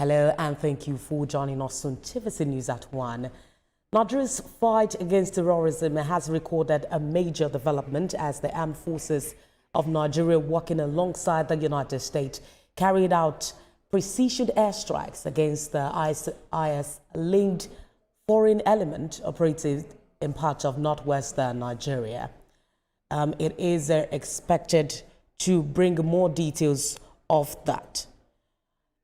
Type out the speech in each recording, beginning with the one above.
Hello and thank you for joining us on TVC News at 1. Nigeria's fight against terrorism has recorded a major development as the armed forces of Nigeria, working alongside the United States, carried out precision airstrikes against the IS-linked foreign element operating in parts of northwestern Nigeria. It is expected to bring more details of that.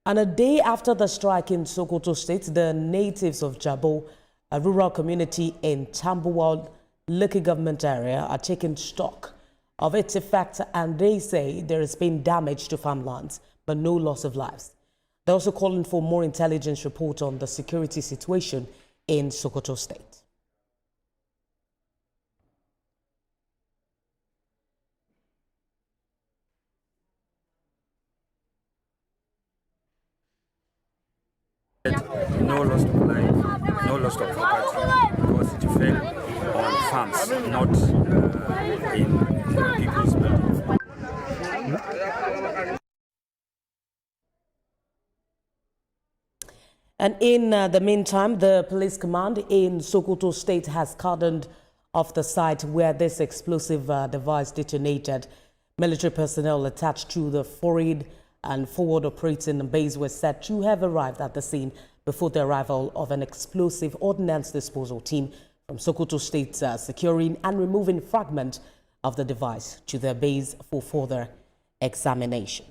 And a day after the strike in Sokoto State, the natives of Jabo, a rural community in Tambuwal local government area, are taking stock of its effects, and they say there has been damage to farmlands, but no loss of lives. They're also calling for more intelligence report on the security situation in Sokoto State. No loss of life, no loss of property, because it fell on farms, not in people's buildings. And in the meantime, the police command in Sokoto State has cordoned off the site where this explosive device detonated. Military personnel attached to the foreign and forward operating base were said to have arrived at the scene before the arrival of an explosive ordnance disposal team from Sokoto State, securing and removing fragments of the device to their base for further examination.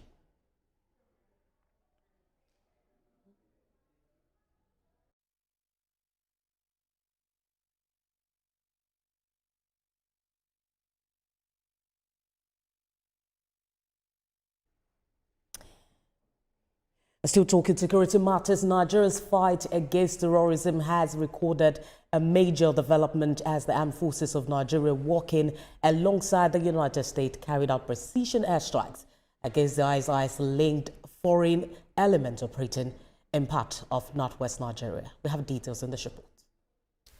Still talking security matters, Nigeria's fight against terrorism has recorded a major development as the armed forces of Nigeria, working alongside the United States, carried out precision airstrikes against the IS-linked foreign element operating in part of northwest Nigeria. We have details in this report.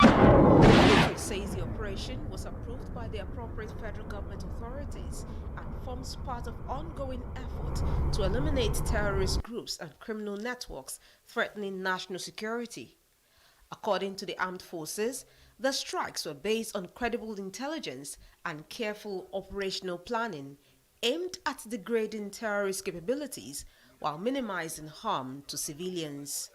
The military says the operation was approved by the appropriate federal government authorities and forms part of ongoing effort to eliminate terrorist groups and criminal networks threatening national security. According to the armed forces, the strikes were based on credible intelligence and careful operational planning aimed at degrading terrorist capabilities while minimizing harm to civilians.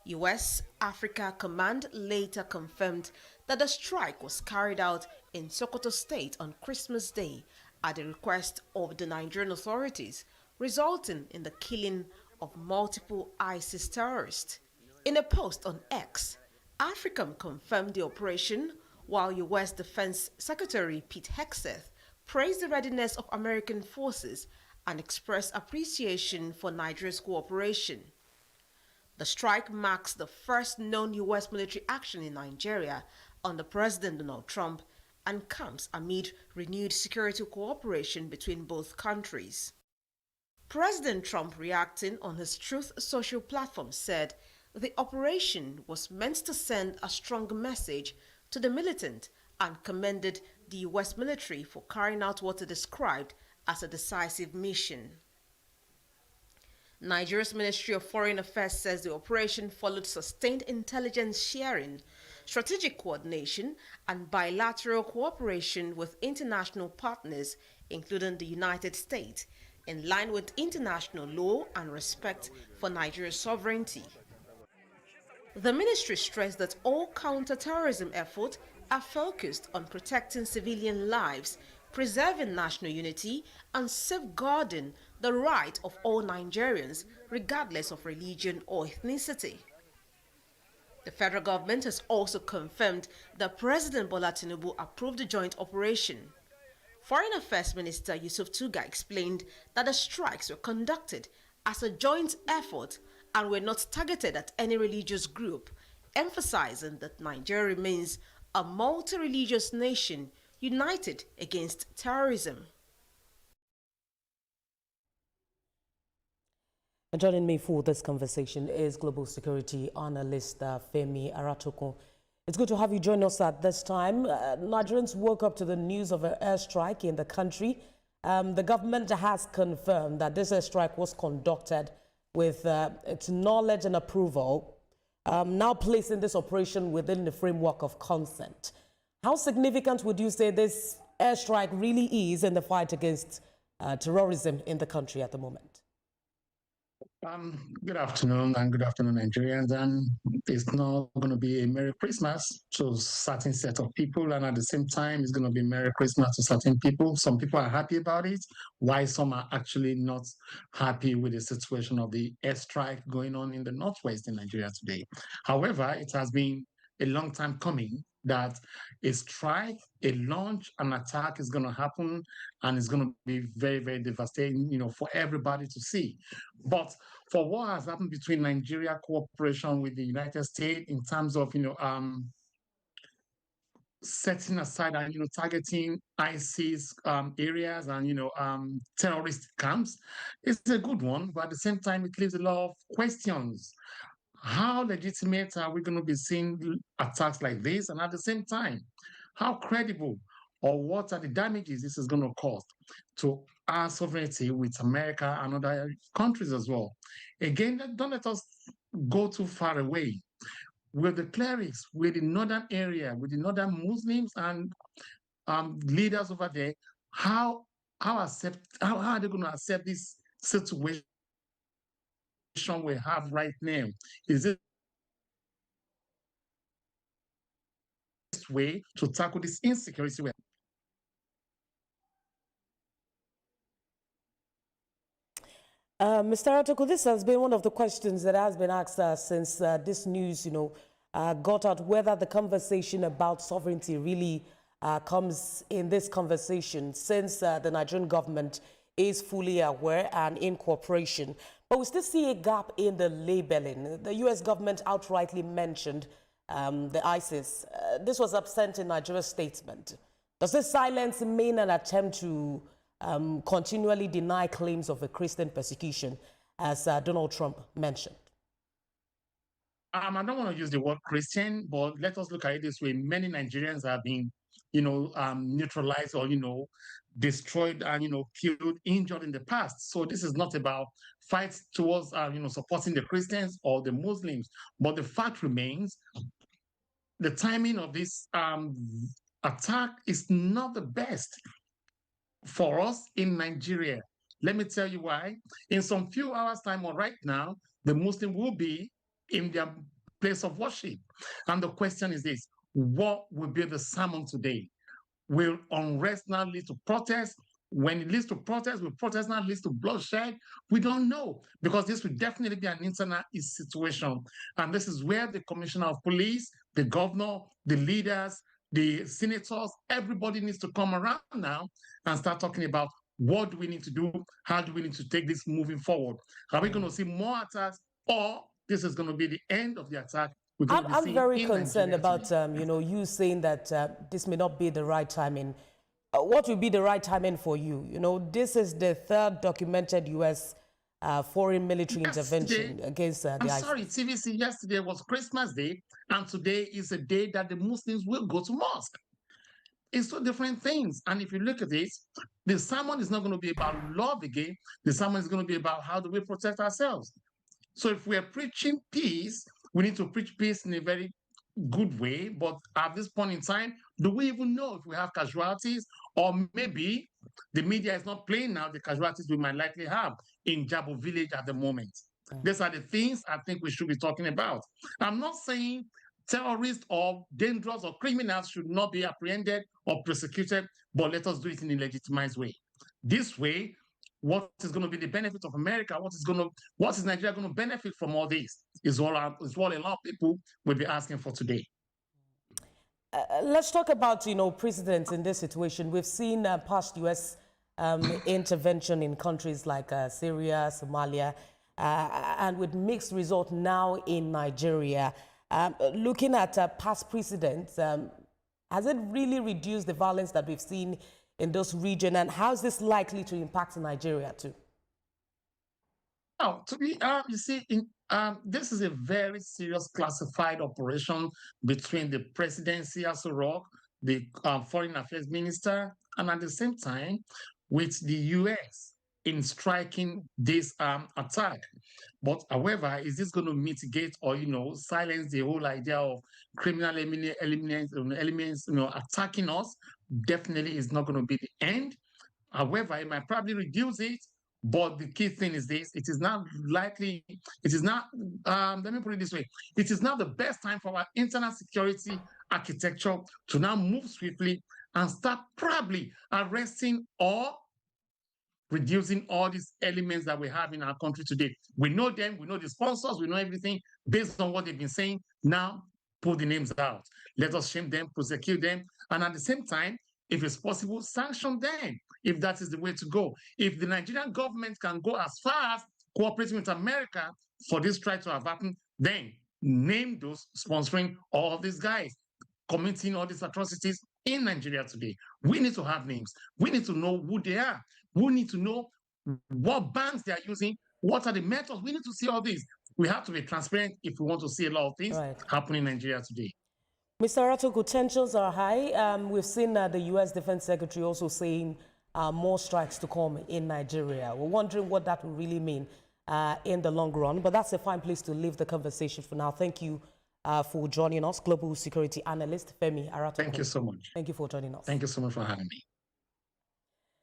U.S. Africa Command later confirmed that the strike was carried out in Sokoto State on Christmas Day at the request of the Nigerian authorities, resulting in the killing of multiple ISIS terrorists. In a post on X, AFRICOM confirmed the operation, while U.S. Defense Secretary Pete Hegseth praised the readiness of American forces and expressed appreciation for Nigeria's cooperation. The strike marks the first known U.S. military action in Nigeria under President Donald Trump and comes amid renewed security cooperation between both countries. President Trump, reacting on his Truth Social platform, said the operation was meant to send a strong message to the militant and commended the U.S. military for carrying out what he described as a decisive mission. Nigeria's Ministry of Foreign Affairs says the operation followed sustained intelligence sharing, strategic coordination, and bilateral cooperation with international partners, including the United States, in line with international law and respect for Nigeria's sovereignty. The ministry stressed that all counter-terrorism efforts are focused on protecting civilian lives, preserving national unity, and safeguarding the right of all Nigerians, regardless of religion or ethnicity. The federal government has also confirmed that President Bola Tinubu approved the joint operation. Foreign Affairs Minister Yusuf Tuga explained that the strikes were conducted as a joint effort and were not targeted at any religious group, emphasizing that Nigeria remains a multi-religious nation united against terrorism. Joining me for this conversation is global security analyst Femi Aratoko. It's good to have you join us at this time. Nigerians woke up to the news of an airstrike in the country. The government has confirmed that this airstrike was conducted with its knowledge and approval, now placing this operation within the framework of consent. How significant would you say this airstrike really is in the fight against terrorism in the country at the moment? Good afternoon, and good afternoon, Nigerians. And it's not going to be a Merry Christmas to a certain set of people, and at the same time, it's going to be Merry Christmas to certain people. Some people are happy about it, while some are actually not happy with the situation of the airstrike going on in the northwest in Nigeria today. However, it has been a long time coming that a strike, a launch, an attack is going to happen, and it's going to be very, very devastating, for everybody to see. But for what has happened between Nigeria cooperation with the United States in terms of, setting aside and, targeting ISIS areas and, terrorist camps, it's a good one. But at the same time, it leaves a lot of questions. How legitimate are we going to be seeing attacks like this? And at the same time, how credible or what are the damages this is going to cause to our sovereignty with America and other countries as well? Again, don't let us go too far away. With the clerics, with the northern area, with the northern Muslims and leaders over there, how are they going to accept this situation we have right now? Is it this way to tackle this insecurity? Mr. Article, this has been one of the questions that has been asked since this news, got out, whether the conversation about sovereignty really comes in this conversation, since the Nigerian government is fully aware and in cooperation. But we still see a gap in the labeling. The U.S. government outrightly mentioned the ISIS. This was absent in Nigeria's statement. Does this silence mean an attempt to continually deny claims of a Christian persecution, as Donald Trump mentioned? I don't want to use the word Christian, but let us look at it this way. Many Nigerians have been, neutralized or, destroyed and, killed, injured in the past. So this is not about fights towards, supporting the Christians or the Muslims. But the fact remains, the timing of this attack is not the best for us in Nigeria. Let me tell you why. In some few hours' time or right now, the Muslim will be in their place of worship. And the question is this: what will be the sermon today? Will unrest now lead to protest? When it leads to protest, will protest now lead to bloodshed? We don't know, because this will definitely be an internal situation. And this is where the commissioner of police, the governor, the leaders, the senators, everybody needs to come around now and start talking about what do we need to do? How do we need to take this moving forward? Are we going to see more attacks, or this is going to be the end of the attack? I'm very concerned about, you saying that this may not be the right timing. What will be the right timing for you? This is the third documented U.S. Foreign military intervention against the ISIS. Sorry, TVC, yesterday was Christmas Day, and today is a day that the Muslims will go to mosque. It's two different things. And if you look at it, the sermon is not going to be about love again. The sermon is going to be about how do we protect ourselves. So if we are preaching peace, we need to preach peace in a very good way. But at this point in time, do we even know if we have casualties? Or maybe the media is not playing now the casualties we might likely have in Jabo village at the moment. These are the things I think we should be talking about. I'm not saying terrorists or dangerous or criminals should not be apprehended or prosecuted, but let us do it in a legitimized way. This way, what is going to be the benefit of America? What is Nigeria going to benefit from all this? Is what a lot of people will be asking for today. Let's talk about, precedents in this situation. We've seen past U.S. Intervention in countries like Syria, Somalia, and with mixed results now in Nigeria. Looking at past precedents, has it really reduced the violence that we've seen in those regions, and how is this likely to impact Nigeria too? Oh, you see, this is a very serious classified operation between the presidency, Aso Rock, the foreign affairs minister, and at the same time with the U.S. in striking this attack. But however, is this going to mitigate or, silence the whole idea of criminal elements, attacking us? Definitely is not going to be the end. However, it might probably reduce it. But the key thing is this: it is not likely, it is not, let me put it this way, it is not the best time for our internal security architecture to now move swiftly and start probably arresting or reducing all these elements that we have in our country today. We know them, we know the sponsors, we know everything based on what they've been saying. Now, pull the names out. Let us shame them, prosecute them, and at the same time, if it's possible, sanction them, if that is the way to go. If the Nigerian government can go as far as cooperating with America for this try to have happened, then name those sponsoring all of these guys committing all these atrocities in Nigeria today. We need to have names. We need to know who they are. We need to know what banks they are using, what are the methods. We need to see all these. We have to be transparent if we want to see a lot of things happening in Nigeria today. Mr. Aratogu, tensions are high. We've seen the U.S. Defense Secretary also saying more strikes to come in Nigeria. We're wondering what that will really mean in the long run. But that's a fine place to leave the conversation for now. Thank you for joining us, Global Security Analyst Femi Aratogu. Thank you so much. Thank you for joining us. Thank you so much for having me.